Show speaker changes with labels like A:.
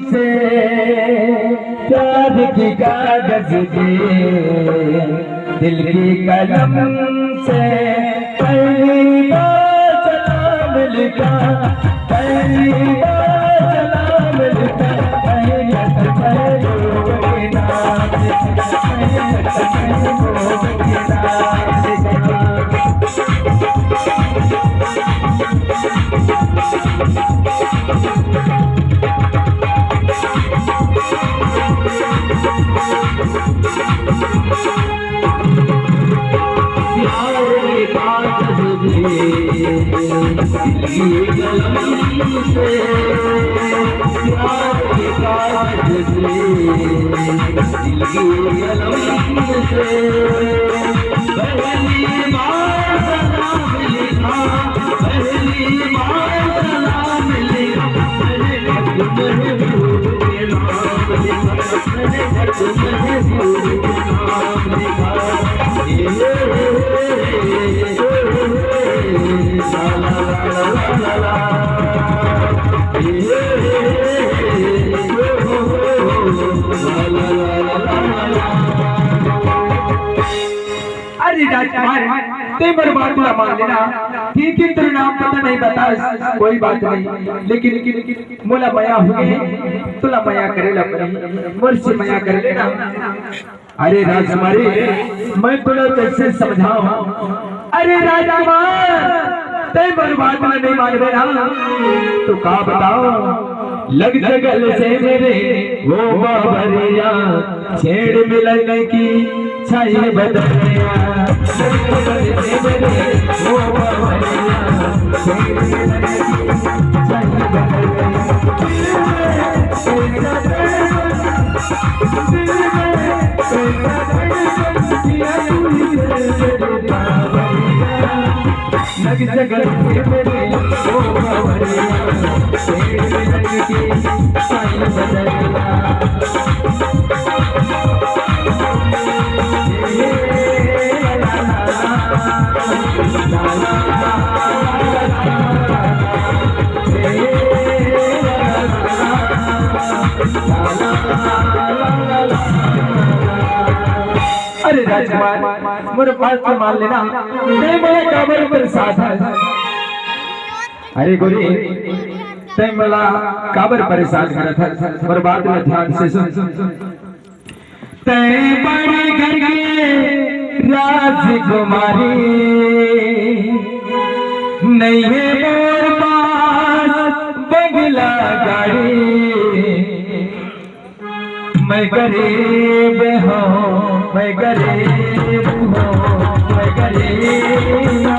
A: से प्यार की कागज पे दिल की कलम से पहली बार सलाम लिखा, पहली बार सलाम लिखा, अरे राजकुमार ते बर्बाद ना मान लेना, ठीक है तेरा नाम पता नहीं बता, कोई बात नहीं, लेकिन मोला माया हुए तुला माया करे मोर से माया कर लेना। अरे राजकुमारी मैं तुला कैसे समझाऊं? अरे राजकुमार ते बर्बाद ना नहीं मान लेना तो का बताओ, लग जगल से मेरे वो बाबरिया छेड़ मिलने की छाई बदलिया, वो बाबरिया छेड़ मिलने की छाई बदलिया, लग जगल से मेरे वो बाबरिया छेड़ मिलने की छाई बदलिया। अरे राजकुमार मेरे पास तो मान लेना नहीं, मेरे काबर पर साथ है। अरे गोरी ते मला काबर परेशान करा था, मेरे बात में ध्यान से सुन। ते बड़े घर के राजकुमारी नहीं है मोर पास बंगला गाड़ी, मैं गरीब हूँ, मैं गरीब हूँ, मैं गरीब